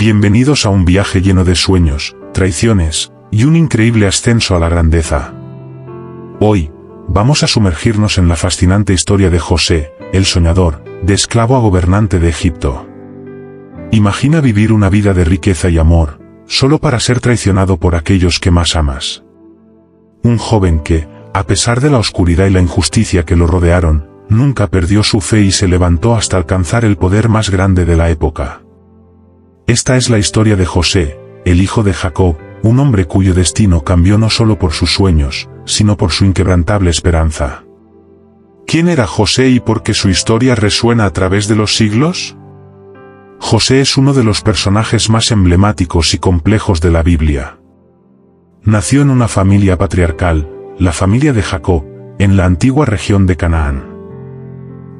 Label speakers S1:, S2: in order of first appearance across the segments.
S1: Bienvenidos a un viaje lleno de sueños, traiciones, y un increíble ascenso a la grandeza. Hoy, vamos a sumergirnos en la fascinante historia de José, el soñador, de esclavo a gobernante de Egipto. Imagina vivir una vida de riqueza y amor, solo para ser traicionado por aquellos que más amas. Un joven que, a pesar de la oscuridad y la injusticia que lo rodearon, nunca perdió su fe y se levantó hasta alcanzar el poder más grande de la época. Esta es la historia de José, el hijo de Jacob, un hombre cuyo destino cambió no solo por sus sueños, sino por su inquebrantable esperanza. ¿Quién era José y por qué su historia resuena a través de los siglos? José es uno de los personajes más emblemáticos y complejos de la Biblia. Nació en una familia patriarcal, la familia de Jacob, en la antigua región de Canaán.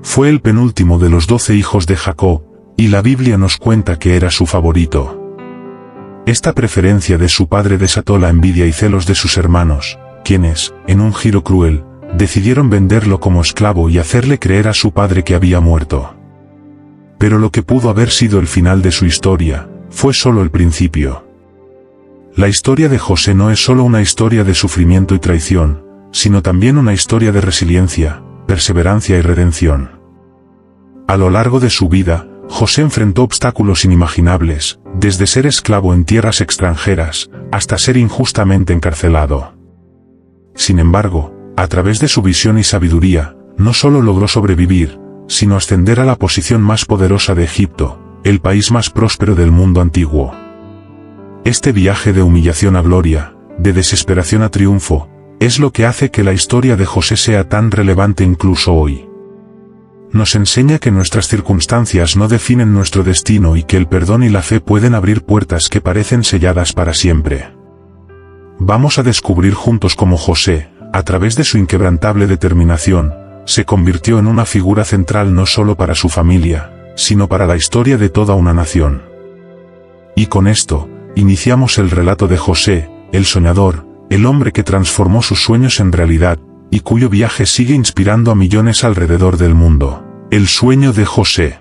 S1: Fue el penúltimo de los 12 hijos de Jacob, y la Biblia nos cuenta que era su favorito. Esta preferencia de su padre desató la envidia y celos de sus hermanos, quienes, en un giro cruel, decidieron venderlo como esclavo y hacerle creer a su padre que había muerto. Pero lo que pudo haber sido el final de su historia, fue solo el principio. La historia de José no es solo una historia de sufrimiento y traición, sino también una historia de resiliencia, perseverancia y redención. A lo largo de su vida, José enfrentó obstáculos inimaginables, desde ser esclavo en tierras extranjeras, hasta ser injustamente encarcelado. Sin embargo, a través de su visión y sabiduría, no solo logró sobrevivir, sino ascender a la posición más poderosa de Egipto, el país más próspero del mundo antiguo. Este viaje de humillación a gloria, de desesperación a triunfo, es lo que hace que la historia de José sea tan relevante incluso hoy. Nos enseña que nuestras circunstancias no definen nuestro destino y que el perdón y la fe pueden abrir puertas que parecen selladas para siempre. Vamos a descubrir juntos cómo José, a través de su inquebrantable determinación, se convirtió en una figura central no solo para su familia, sino para la historia de toda una nación. Y con esto, iniciamos el relato de José, el soñador, el hombre que transformó sus sueños en realidad, y cuyo viaje sigue inspirando a millones alrededor del mundo. El sueño de José.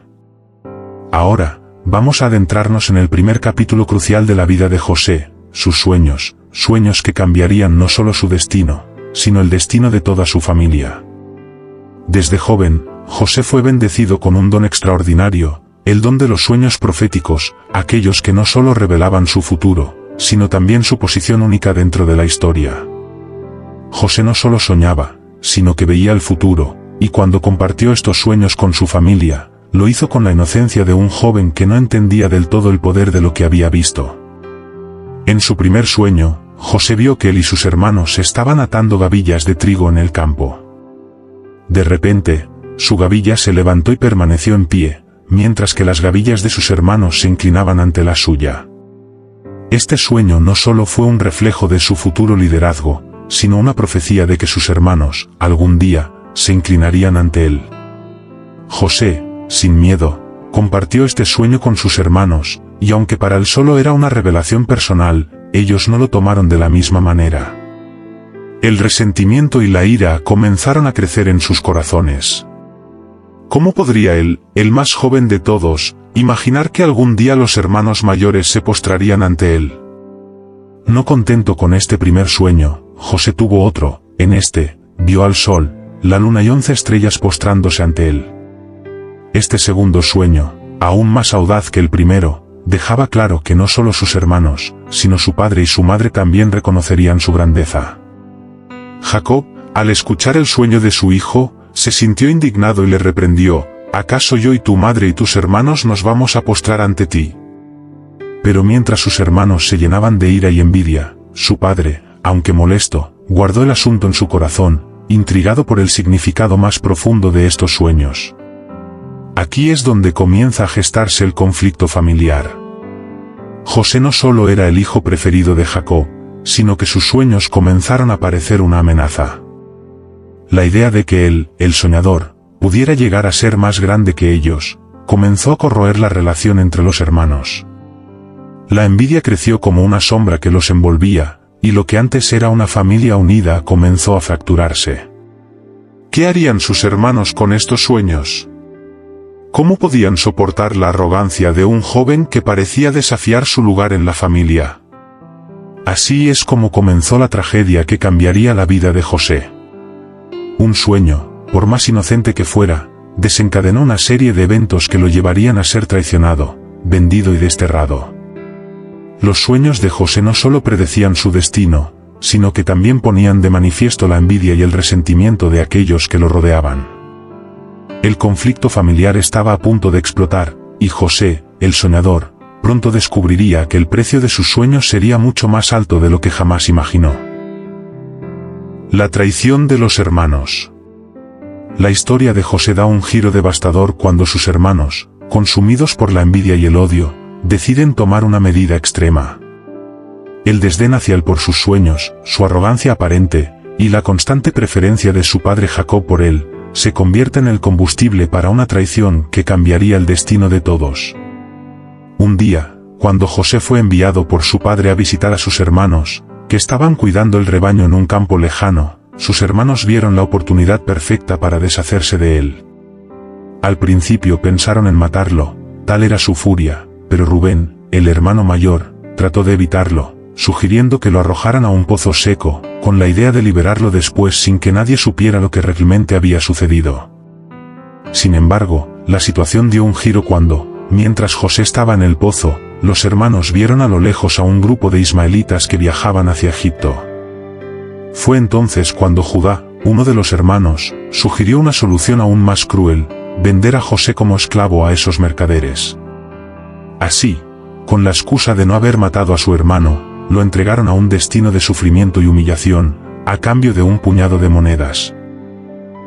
S1: Ahora, vamos a adentrarnos en el primer capítulo crucial de la vida de José, sus sueños, sueños que cambiarían no solo su destino, sino el destino de toda su familia. Desde joven, José fue bendecido con un don extraordinario, el don de los sueños proféticos, aquellos que no solo revelaban su futuro, sino también su posición única dentro de la historia. José no solo soñaba, sino que veía el futuro, y cuando compartió estos sueños con su familia, lo hizo con la inocencia de un joven que no entendía del todo el poder de lo que había visto. En su primer sueño, José vio que él y sus hermanos estaban atando gavillas de trigo en el campo. De repente, su gavilla se levantó y permaneció en pie, mientras que las gavillas de sus hermanos se inclinaban ante la suya. Este sueño no solo fue un reflejo de su futuro liderazgo, sino una profecía de que sus hermanos, algún día, se inclinarían ante él. José, sin miedo, compartió este sueño con sus hermanos, y aunque para él solo era una revelación personal, ellos no lo tomaron de la misma manera. El resentimiento y la ira comenzaron a crecer en sus corazones. ¿Cómo podría él, el más joven de todos, imaginar que algún día los hermanos mayores se postrarían ante él? No contento con este primer sueño, José tuvo otro. En este, vio al sol, la luna y 11 estrellas postrándose ante él. Este segundo sueño, aún más audaz que el primero, dejaba claro que no solo sus hermanos, sino su padre y su madre también reconocerían su grandeza. Jacob, al escuchar el sueño de su hijo, se sintió indignado y le reprendió: ¿acaso yo y tu madre y tus hermanos nos vamos a postrar ante ti? Pero mientras sus hermanos se llenaban de ira y envidia, su padre, aunque molesto, guardó el asunto en su corazón, intrigado por el significado más profundo de estos sueños. Aquí es donde comienza a gestarse el conflicto familiar. José no solo era el hijo preferido de Jacob, sino que sus sueños comenzaron a parecer una amenaza. La idea de que él, el soñador, pudiera llegar a ser más grande que ellos, comenzó a corroer la relación entre los hermanos. La envidia creció como una sombra que los envolvía, y lo que antes era una familia unida comenzó a fracturarse. ¿Qué harían sus hermanos con estos sueños? ¿Cómo podían soportar la arrogancia de un joven que parecía desafiar su lugar en la familia? Así es como comenzó la tragedia que cambiaría la vida de José. Un sueño, por más inocente que fuera, desencadenó una serie de eventos que lo llevarían a ser traicionado, vendido y desterrado. Los sueños de José no solo predecían su destino, sino que también ponían de manifiesto la envidia y el resentimiento de aquellos que lo rodeaban. El conflicto familiar estaba a punto de explotar, y José, el soñador, pronto descubriría que el precio de sus sueños sería mucho más alto de lo que jamás imaginó. La traición de los hermanos. La historia de José da un giro devastador cuando sus hermanos, consumidos por la envidia y el odio, deciden tomar una medida extrema. El desdén hacia él por sus sueños, su arrogancia aparente, y la constante preferencia de su padre Jacob por él, se convierte en el combustible para una traición que cambiaría el destino de todos. Un día, cuando José fue enviado por su padre a visitar a sus hermanos, que estaban cuidando el rebaño en un campo lejano, sus hermanos vieron la oportunidad perfecta para deshacerse de él. Al principio pensaron en matarlo, tal era su furia, pero Rubén, el hermano mayor, trató de evitarlo, sugiriendo que lo arrojaran a un pozo seco, con la idea de liberarlo después sin que nadie supiera lo que realmente había sucedido. Sin embargo, la situación dio un giro cuando, mientras José estaba en el pozo, los hermanos vieron a lo lejos a un grupo de ismaelitas que viajaban hacia Egipto. Fue entonces cuando Judá, uno de los hermanos, sugirió una solución aún más cruel: vender a José como esclavo a esos mercaderes. Así, con la excusa de no haber matado a su hermano, lo entregaron a un destino de sufrimiento y humillación, a cambio de un puñado de monedas.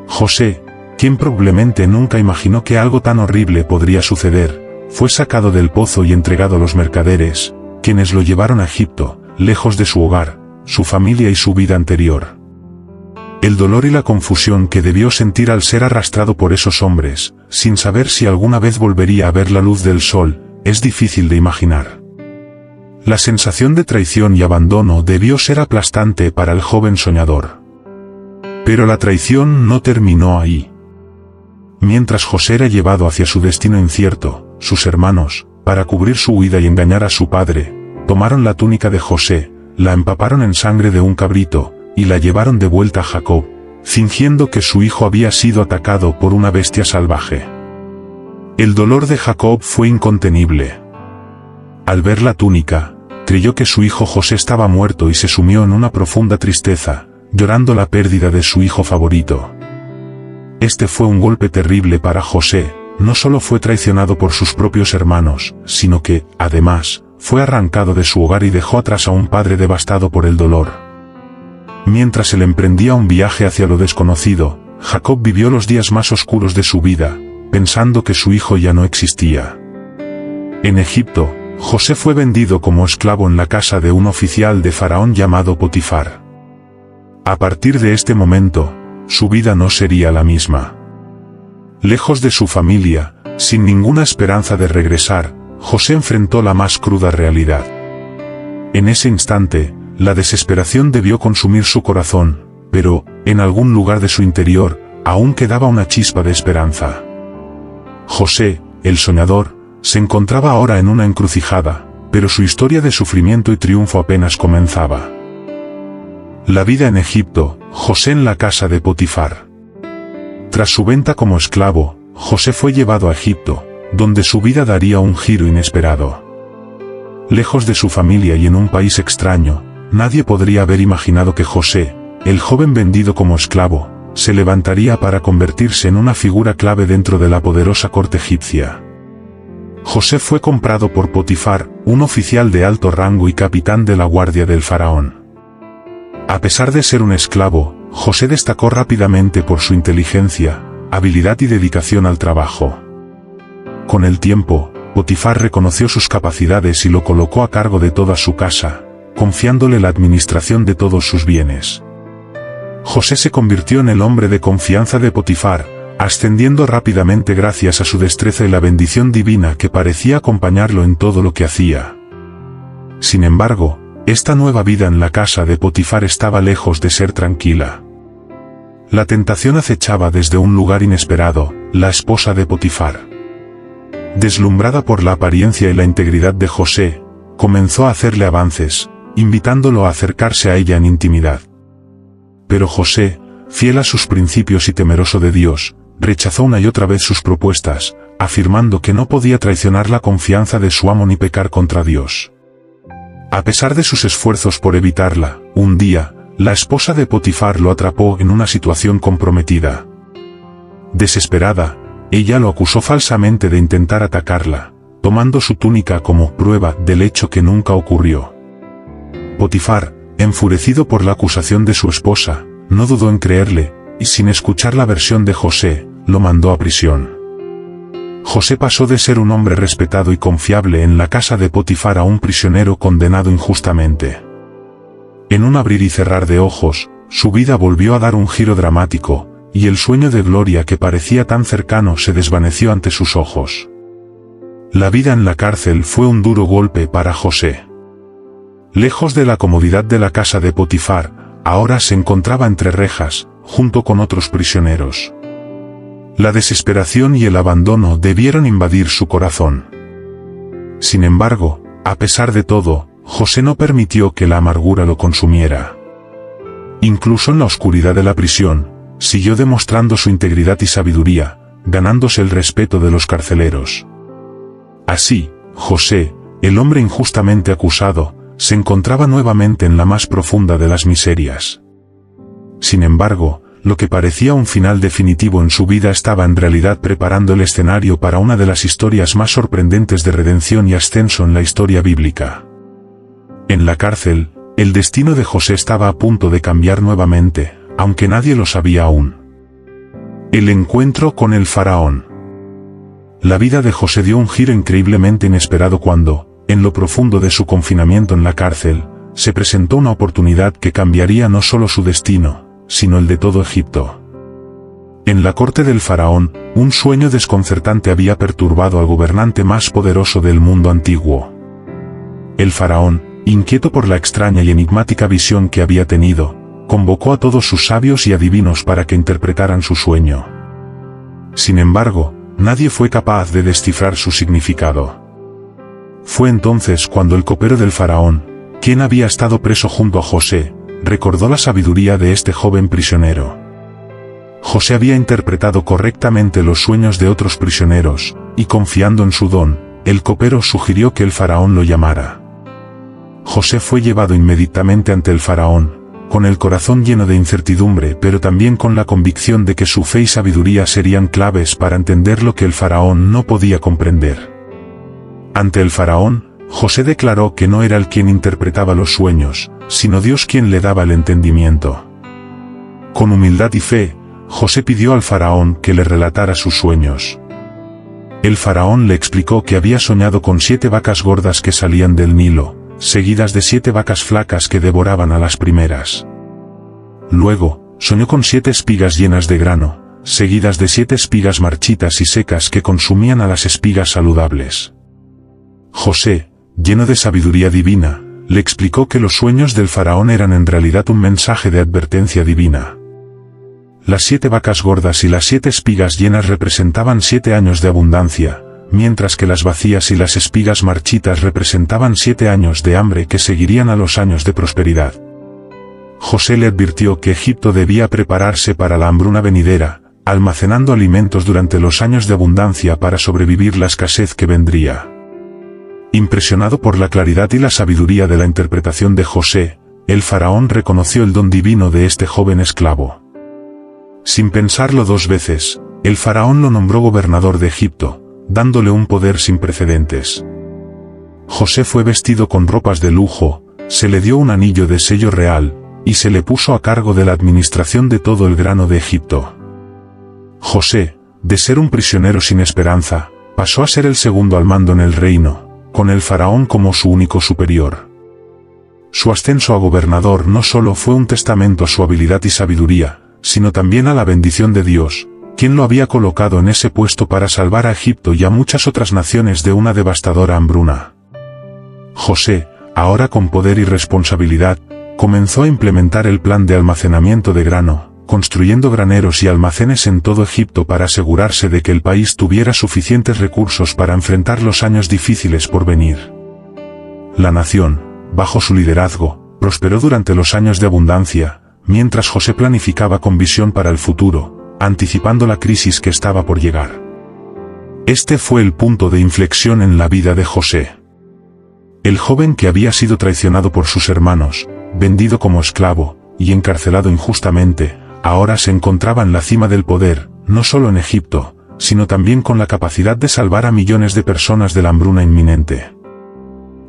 S1: José, quien probablemente nunca imaginó que algo tan horrible podría suceder, fue sacado del pozo y entregado a los mercaderes, quienes lo llevaron a Egipto, lejos de su hogar, su familia y su vida anterior. El dolor y la confusión que debió sentir al ser arrastrado por esos hombres, sin saber si alguna vez volvería a ver la luz del sol, es difícil de imaginar. La sensación de traición y abandono debió ser aplastante para el joven soñador. Pero la traición no terminó ahí. Mientras José era llevado hacia su destino incierto, sus hermanos, para cubrir su huida y engañar a su padre, tomaron la túnica de José, la empaparon en sangre de un cabrito, y la llevaron de vuelta a Jacob, fingiendo que su hijo había sido atacado por una bestia salvaje. El dolor de Jacob fue incontenible. Al ver la túnica, creyó que su hijo José estaba muerto y se sumió en una profunda tristeza, llorando la pérdida de su hijo favorito. Este fue un golpe terrible para José. No solo fue traicionado por sus propios hermanos, sino que, además, fue arrancado de su hogar y dejó atrás a un padre devastado por el dolor. Mientras él emprendía un viaje hacia lo desconocido, Jacob vivió los días más oscuros de su vida, pensando que su hijo ya no existía. En Egipto, José fue vendido como esclavo en la casa de un oficial de Faraón llamado Potifar. A partir de este momento, su vida no sería la misma. Lejos de su familia, sin ninguna esperanza de regresar, José enfrentó la más cruda realidad. En ese instante, la desesperación debió consumir su corazón, pero, en algún lugar de su interior, aún quedaba una chispa de esperanza. José, el soñador, se encontraba ahora en una encrucijada, pero su historia de sufrimiento y triunfo apenas comenzaba. La vida en Egipto, José en la casa de Potifar. Tras su venta como esclavo, José fue llevado a Egipto, donde su vida daría un giro inesperado. Lejos de su familia y en un país extraño, nadie podría haber imaginado que José, el joven vendido como esclavo, se levantaría para convertirse en una figura clave dentro de la poderosa corte egipcia. José fue comprado por Potifar, un oficial de alto rango y capitán de la guardia del faraón. A pesar de ser un esclavo, José destacó rápidamente por su inteligencia, habilidad y dedicación al trabajo. Con el tiempo, Potifar reconoció sus capacidades y lo colocó a cargo de toda su casa, confiándole la administración de todos sus bienes. José se convirtió en el hombre de confianza de Potifar, ascendiendo rápidamente gracias a su destreza y la bendición divina que parecía acompañarlo en todo lo que hacía. Sin embargo, esta nueva vida en la casa de Potifar estaba lejos de ser tranquila. La tentación acechaba desde un lugar inesperado: la esposa de Potifar. deslumbrada por la apariencia y la integridad de José, comenzó a hacerle avances, invitándolo a acercarse a ella en intimidad. Pero José, fiel a sus principios y temeroso de Dios, rechazó una y otra vez sus propuestas, afirmando que no podía traicionar la confianza de su amo ni pecar contra Dios. A pesar de sus esfuerzos por evitarla, un día, la esposa de Potifar lo atrapó en una situación comprometida. Desesperada, ella lo acusó falsamente de intentar atacarla, tomando su túnica como prueba del hecho que nunca ocurrió. Potifar, enfurecido por la acusación de su esposa, no dudó en creerle, y sin escuchar la versión de José, lo mandó a prisión. José pasó de ser un hombre respetado y confiable en la casa de Potifar a un prisionero condenado injustamente. En un abrir y cerrar de ojos, su vida volvió a dar un giro dramático, y el sueño de gloria que parecía tan cercano se desvaneció ante sus ojos. La vida en la cárcel fue un duro golpe para José. Lejos de la comodidad de la casa de Potifar, ahora se encontraba entre rejas, junto con otros prisioneros. La desesperación y el abandono debieron invadir su corazón. Sin embargo, a pesar de todo, José no permitió que la amargura lo consumiera. Incluso en la oscuridad de la prisión, siguió demostrando su integridad y sabiduría, ganándose el respeto de los carceleros. Así, José, el hombre injustamente acusado, se encontraba nuevamente en la más profunda de las miserias. Sin embargo, lo que parecía un final definitivo en su vida estaba en realidad preparando el escenario para una de las historias más sorprendentes de redención y ascenso en la historia bíblica. En la cárcel, el destino de José estaba a punto de cambiar nuevamente, aunque nadie lo sabía aún. El encuentro con el faraón. La vida de José dio un giro increíblemente inesperado cuando, en lo profundo de su confinamiento en la cárcel, se presentó una oportunidad que cambiaría no solo su destino, sino el de todo Egipto. En la corte del faraón, un sueño desconcertante había perturbado al gobernante más poderoso del mundo antiguo. El faraón, inquieto por la extraña y enigmática visión que había tenido, convocó a todos sus sabios y adivinos para que interpretaran su sueño. Sin embargo, nadie fue capaz de descifrar su significado. Fue entonces cuando el copero del faraón, quien había estado preso junto a José, recordó la sabiduría de este joven prisionero. José había interpretado correctamente los sueños de otros prisioneros, y confiando en su don, el copero sugirió que el faraón lo llamara. José fue llevado inmediatamente ante el faraón, con el corazón lleno de incertidumbre pero también con la convicción de que su fe y sabiduría serían claves para entender lo que el faraón no podía comprender. Ante el faraón, José declaró que no era él quien interpretaba los sueños, sino Dios quien le daba el entendimiento. Con humildad y fe, José pidió al faraón que le relatara sus sueños. El faraón le explicó que había soñado con 7 vacas gordas que salían del Nilo, seguidas de 7 vacas flacas que devoraban a las primeras. Luego, soñó con 7 espigas llenas de grano, seguidas de 7 espigas marchitas y secas que consumían a las espigas saludables. José, lleno de sabiduría divina, le explicó que los sueños del faraón eran en realidad un mensaje de advertencia divina. Las 7 vacas gordas y las 7 espigas llenas representaban 7 años de abundancia, mientras que las vacías y las espigas marchitas representaban 7 años de hambre que seguirían a los años de prosperidad. José le advirtió que Egipto debía prepararse para la hambruna venidera, almacenando alimentos durante los años de abundancia para sobrevivir la escasez que vendría. Impresionado por la claridad y la sabiduría de la interpretación de José, el faraón reconoció el don divino de este joven esclavo. Sin pensarlo 2 veces, el faraón lo nombró gobernador de Egipto, dándole un poder sin precedentes. José fue vestido con ropas de lujo, se le dio un anillo de sello real, y se le puso a cargo de la administración de todo el grano de Egipto. José, de ser un prisionero sin esperanza, pasó a ser el segundo al mando en el reino, con el faraón como su único superior. Su ascenso a gobernador no solo fue un testamento a su habilidad y sabiduría, sino también a la bendición de Dios, quien lo había colocado en ese puesto para salvar a Egipto y a muchas otras naciones de una devastadora hambruna. José, ahora con poder y responsabilidad, comenzó a implementar el plan de almacenamiento de grano, construyendo graneros y almacenes en todo Egipto para asegurarse de que el país tuviera suficientes recursos para enfrentar los años difíciles por venir. La nación, bajo su liderazgo, prosperó durante los años de abundancia, mientras José planificaba con visión para el futuro, anticipando la crisis que estaba por llegar. Este fue el punto de inflexión en la vida de José. El joven que había sido traicionado por sus hermanos, vendido como esclavo, y encarcelado injustamente, ahora se encontraba en la cima del poder, no solo en Egipto, sino también con la capacidad de salvar a millones de personas de la hambruna inminente.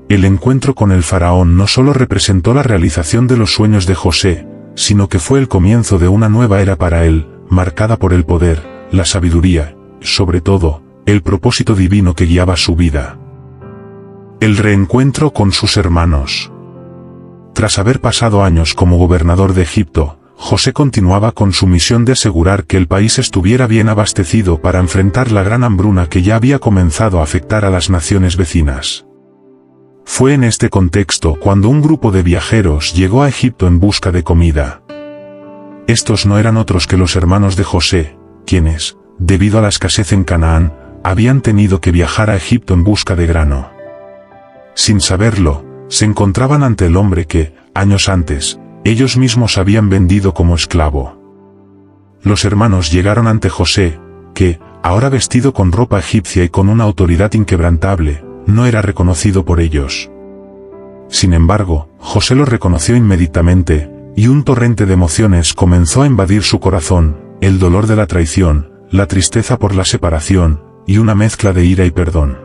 S1: El encuentro con el faraón no solo representó la realización de los sueños de José, sino que fue el comienzo de una nueva era para él, marcada por el poder, la sabiduría, y sobre todo, el propósito divino que guiaba su vida. El reencuentro con sus hermanos. Tras haber pasado años como gobernador de Egipto, José continuaba con su misión de asegurar que el país estuviera bien abastecido para enfrentar la gran hambruna que ya había comenzado a afectar a las naciones vecinas. Fue en este contexto cuando un grupo de viajeros llegó a Egipto en busca de comida. Estos no eran otros que los hermanos de José, quienes, debido a la escasez en Canaán, habían tenido que viajar a Egipto en busca de grano. Sin saberlo, se encontraban ante el hombre que, años antes, ellos mismos habían vendido como esclavo. Los hermanos llegaron ante José, que, ahora vestido con ropa egipcia y con una autoridad inquebrantable, no era reconocido por ellos. Sin embargo, José lo reconoció inmediatamente, y un torrente de emociones comenzó a invadir su corazón, el dolor de la traición, la tristeza por la separación, y una mezcla de ira y perdón.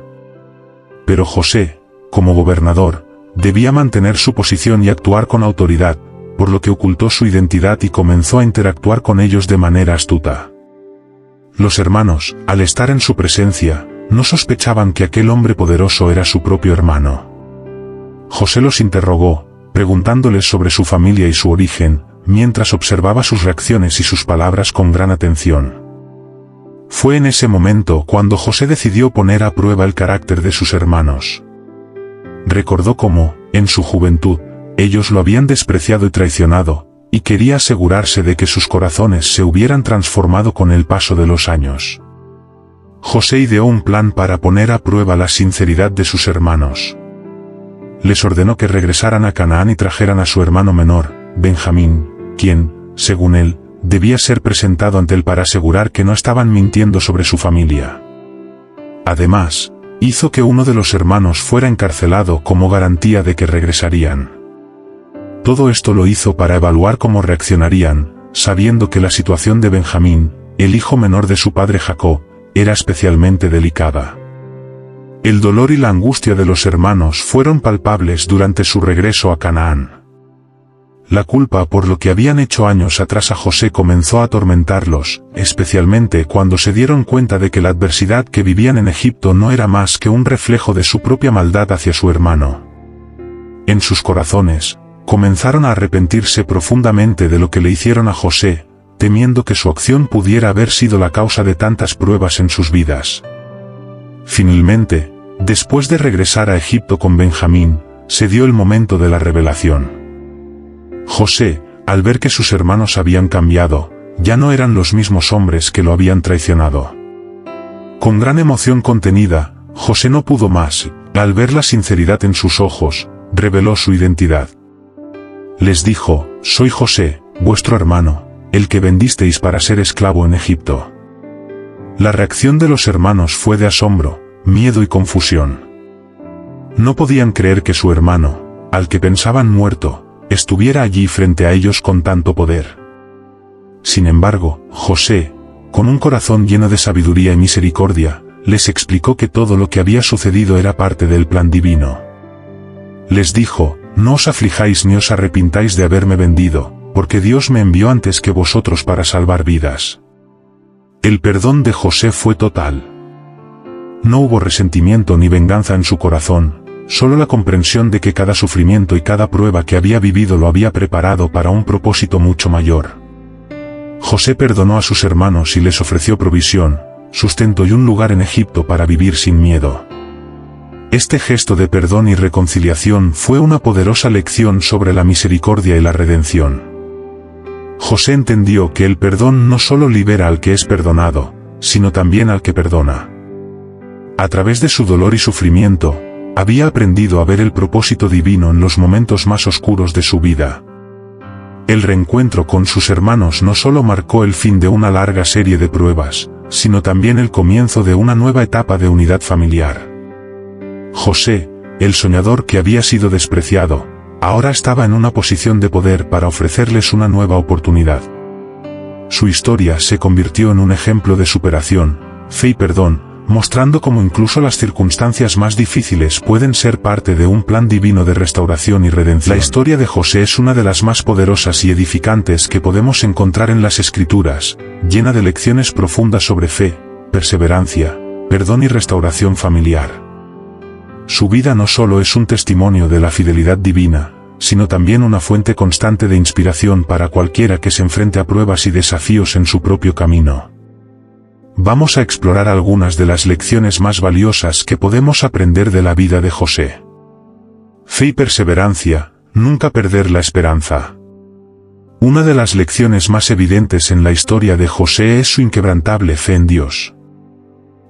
S1: Pero José, como gobernador, debía mantener su posición y actuar con autoridad, por lo que ocultó su identidad y comenzó a interactuar con ellos de manera astuta. Los hermanos, al estar en su presencia, no sospechaban que aquel hombre poderoso era su propio hermano. José los interrogó, preguntándoles sobre su familia y su origen, mientras observaba sus reacciones y sus palabras con gran atención. Fue en ese momento cuando José decidió poner a prueba el carácter de sus hermanos. Recordó cómo, en su juventud, ellos lo habían despreciado y traicionado, y quería asegurarse de que sus corazones se hubieran transformado con el paso de los años. José ideó un plan para poner a prueba la sinceridad de sus hermanos. Les ordenó que regresaran a Canaán y trajeran a su hermano menor, Benjamín, quien, según él, debía ser presentado ante él para asegurar que no estaban mintiendo sobre su familia. Además, hizo que uno de los hermanos fuera encarcelado como garantía de que regresarían. Todo esto lo hizo para evaluar cómo reaccionarían, sabiendo que la situación de Benjamín, el hijo menor de su padre Jacob, era especialmente delicada. El dolor y la angustia de los hermanos fueron palpables durante su regreso a Canaán. La culpa por lo que habían hecho años atrás a José comenzó a atormentarlos, especialmente cuando se dieron cuenta de que la adversidad que vivían en Egipto no era más que un reflejo de su propia maldad hacia su hermano. En sus corazones, comenzaron a arrepentirse profundamente de lo que le hicieron a José, temiendo que su acción pudiera haber sido la causa de tantas pruebas en sus vidas. Finalmente, después de regresar a Egipto con Benjamín, se dio el momento de la revelación. José, al ver que sus hermanos habían cambiado, ya no eran los mismos hombres que lo habían traicionado. Con gran emoción contenida, José no pudo más, al ver la sinceridad en sus ojos, reveló su identidad. Les dijo: «Soy José, vuestro hermano, el que vendisteis para ser esclavo en Egipto». La reacción de los hermanos fue de asombro, miedo y confusión. No podían creer que su hermano, al que pensaban muerto, estuviera allí frente a ellos con tanto poder. Sin embargo, José, con un corazón lleno de sabiduría y misericordia, les explicó que todo lo que había sucedido era parte del plan divino. Les dijo: «No os aflijáis ni os arrepintáis de haberme vendido, porque Dios me envió antes que vosotros para salvar vidas». El perdón de José fue total. No hubo resentimiento ni venganza en su corazón, solo la comprensión de que cada sufrimiento y cada prueba que había vivido lo había preparado para un propósito mucho mayor. José perdonó a sus hermanos y les ofreció provisión, sustento y un lugar en Egipto para vivir sin miedo. Este gesto de perdón y reconciliación fue una poderosa lección sobre la misericordia y la redención. José entendió que el perdón no solo libera al que es perdonado, sino también al que perdona. A través de su dolor y sufrimiento, había aprendido a ver el propósito divino en los momentos más oscuros de su vida. El reencuentro con sus hermanos no solo marcó el fin de una larga serie de pruebas, sino también el comienzo de una nueva etapa de unidad familiar. José, el soñador que había sido despreciado, ahora estaba en una posición de poder para ofrecerles una nueva oportunidad. Su historia se convirtió en un ejemplo de superación, fe y perdón, mostrando cómo incluso las circunstancias más difíciles pueden ser parte de un plan divino de restauración y redención. La historia de José es una de las más poderosas y edificantes que podemos encontrar en las Escrituras, llena de lecciones profundas sobre fe, perseverancia, perdón y restauración familiar. Su vida no solo es un testimonio de la fidelidad divina, sino también una fuente constante de inspiración para cualquiera que se enfrente a pruebas y desafíos en su propio camino. Vamos a explorar algunas de las lecciones más valiosas que podemos aprender de la vida de José. Fe y perseverancia, nunca perder la esperanza. Una de las lecciones más evidentes en la historia de José es su inquebrantable fe en Dios.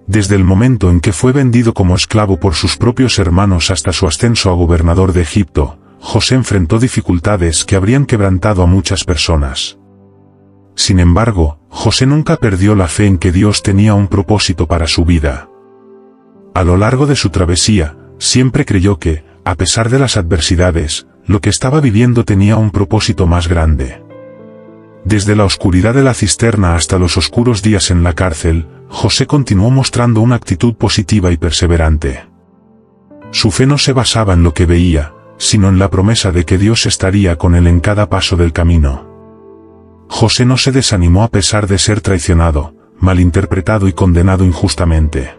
S1: Desde el momento en que fue vendido como esclavo por sus propios hermanos hasta su ascenso a gobernador de Egipto, José enfrentó dificultades que habrían quebrantado a muchas personas. Sin embargo, José nunca perdió la fe en que Dios tenía un propósito para su vida. A lo largo de su travesía, siempre creyó que, a pesar de las adversidades, lo que estaba viviendo tenía un propósito más grande. Desde la oscuridad de la cisterna hasta los oscuros días en la cárcel, José continuó mostrando una actitud positiva y perseverante. Su fe no se basaba en lo que veía, sino en la promesa de que Dios estaría con él en cada paso del camino. José no se desanimó a pesar de ser traicionado, malinterpretado y condenado injustamente.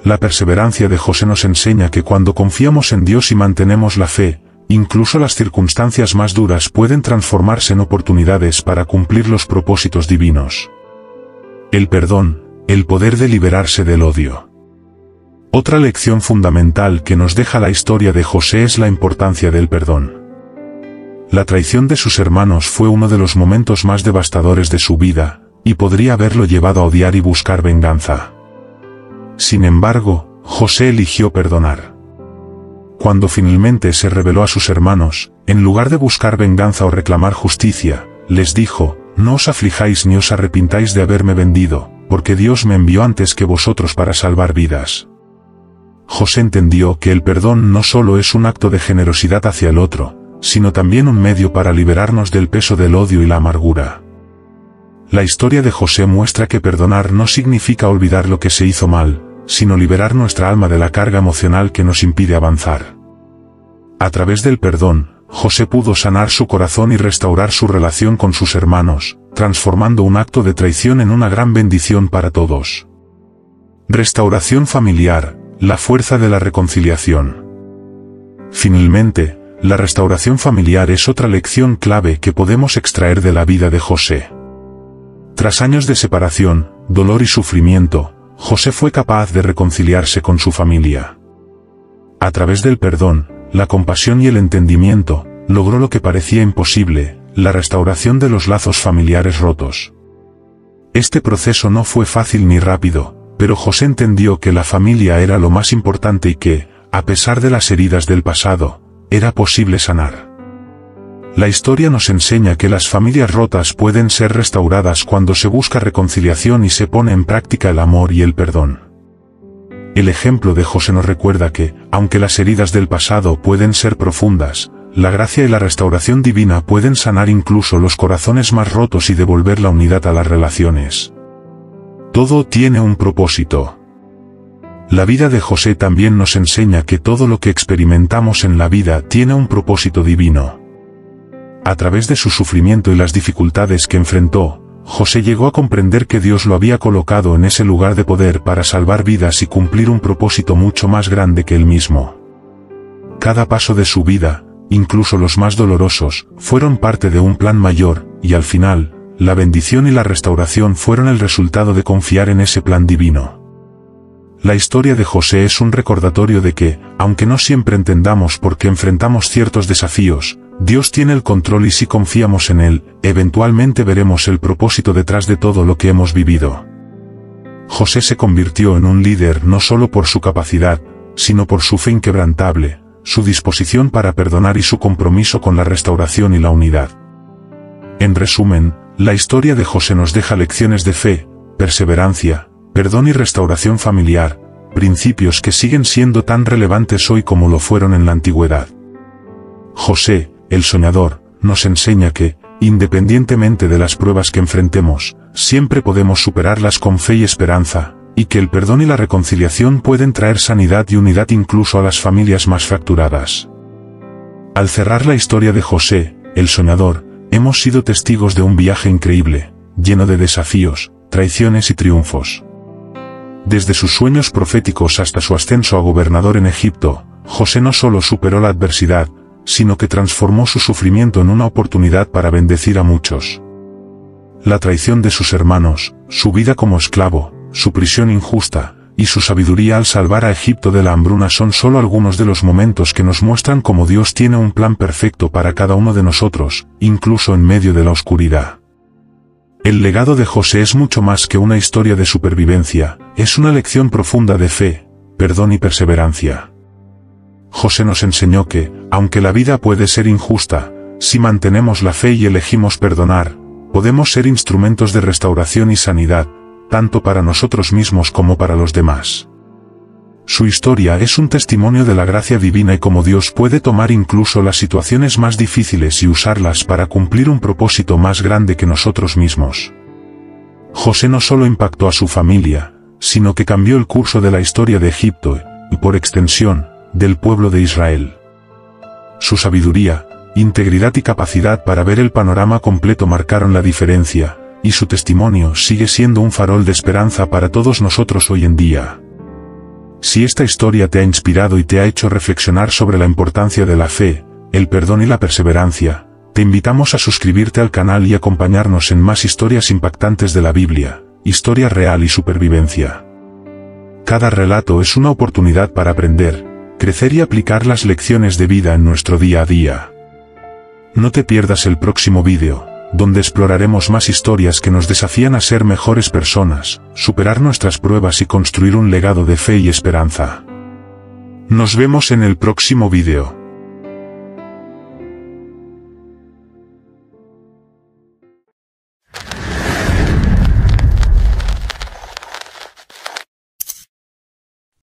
S1: La perseverancia de José nos enseña que cuando confiamos en Dios y mantenemos la fe, incluso las circunstancias más duras pueden transformarse en oportunidades para cumplir los propósitos divinos. El perdón, el poder de liberarse del odio. Otra lección fundamental que nos deja la historia de José es la importancia del perdón. La traición de sus hermanos fue uno de los momentos más devastadores de su vida, y podría haberlo llevado a odiar y buscar venganza. Sin embargo, José eligió perdonar. Cuando finalmente se reveló a sus hermanos, en lugar de buscar venganza o reclamar justicia, les dijo: «No os aflijáis ni os arrepintáis de haberme vendido, porque Dios me envió antes que vosotros para salvar vidas». José entendió que el perdón no solo es un acto de generosidad hacia el otro, sino también un medio para liberarnos del peso del odio y la amargura. La historia de José muestra que perdonar no significa olvidar lo que se hizo mal, sino liberar nuestra alma de la carga emocional que nos impide avanzar. A través del perdón, José pudo sanar su corazón y restaurar su relación con sus hermanos, transformando un acto de traición en una gran bendición para todos. Restauración familiar, la fuerza de la reconciliación. Finalmente, la restauración familiar es otra lección clave que podemos extraer de la vida de José. Tras años de separación, dolor y sufrimiento, José fue capaz de reconciliarse con su familia. A través del perdón, la compasión y el entendimiento, logró lo que parecía imposible, la restauración de los lazos familiares rotos. Este proceso no fue fácil ni rápido, pero José entendió que la familia era lo más importante y que, a pesar de las heridas del pasado, era posible sanar. La historia nos enseña que las familias rotas pueden ser restauradas cuando se busca reconciliación y se pone en práctica el amor y el perdón. El ejemplo de José nos recuerda que, aunque las heridas del pasado pueden ser profundas, la gracia y la restauración divina pueden sanar incluso los corazones más rotos y devolver la unidad a las relaciones. Todo tiene un propósito. La vida de José también nos enseña que todo lo que experimentamos en la vida tiene un propósito divino. A través de su sufrimiento y las dificultades que enfrentó, José llegó a comprender que Dios lo había colocado en ese lugar de poder para salvar vidas y cumplir un propósito mucho más grande que él mismo. Cada paso de su vida, incluso los más dolorosos, fueron parte de un plan mayor, y al final, la bendición y la restauración fueron el resultado de confiar en ese plan divino. La historia de José es un recordatorio de que, aunque no siempre entendamos por qué enfrentamos ciertos desafíos, Dios tiene el control y si confiamos en Él, eventualmente veremos el propósito detrás de todo lo que hemos vivido. José se convirtió en un líder no solo por su capacidad, sino por su fe inquebrantable, su disposición para perdonar y su compromiso con la restauración y la unidad. En resumen, la historia de José nos deja lecciones de fe, perseverancia, perdón y restauración familiar, principios que siguen siendo tan relevantes hoy como lo fueron en la antigüedad. José, el soñador, nos enseña que, independientemente de las pruebas que enfrentemos, siempre podemos superarlas con fe y esperanza, y que el perdón y la reconciliación pueden traer sanidad y unidad incluso a las familias más fracturadas. Al cerrar la historia de José, el soñador, hemos sido testigos de un viaje increíble, lleno de desafíos, traiciones y triunfos. Desde sus sueños proféticos hasta su ascenso a gobernador en Egipto, José no solo superó la adversidad, sino que transformó su sufrimiento en una oportunidad para bendecir a muchos. La traición de sus hermanos, su vida como esclavo, su prisión injusta, y su sabiduría al salvar a Egipto de la hambruna son solo algunos de los momentos que nos muestran cómo Dios tiene un plan perfecto para cada uno de nosotros, incluso en medio de la oscuridad. El legado de José es mucho más que una historia de supervivencia, es una lección profunda de fe, perdón y perseverancia. José nos enseñó que, aunque la vida puede ser injusta, si mantenemos la fe y elegimos perdonar, podemos ser instrumentos de restauración y sanidad, tanto para nosotros mismos como para los demás. Su historia es un testimonio de la gracia divina y cómo Dios puede tomar incluso las situaciones más difíciles y usarlas para cumplir un propósito más grande que nosotros mismos. José no solo impactó a su familia, sino que cambió el curso de la historia de Egipto, y por extensión, del pueblo de Israel. Su sabiduría, integridad y capacidad para ver el panorama completo marcaron la diferencia, y su testimonio sigue siendo un farol de esperanza para todos nosotros hoy en día. Si esta historia te ha inspirado y te ha hecho reflexionar sobre la importancia de la fe, el perdón y la perseverancia, te invitamos a suscribirte al canal y acompañarnos en más historias impactantes de la Biblia, historia real y supervivencia. Cada relato es una oportunidad para aprender, crecer y aplicar las lecciones de vida en nuestro día a día. No te pierdas el próximo vídeo, donde exploraremos más historias que nos desafían a ser mejores personas, superar nuestras pruebas y construir un legado de fe y esperanza. Nos vemos en el próximo vídeo.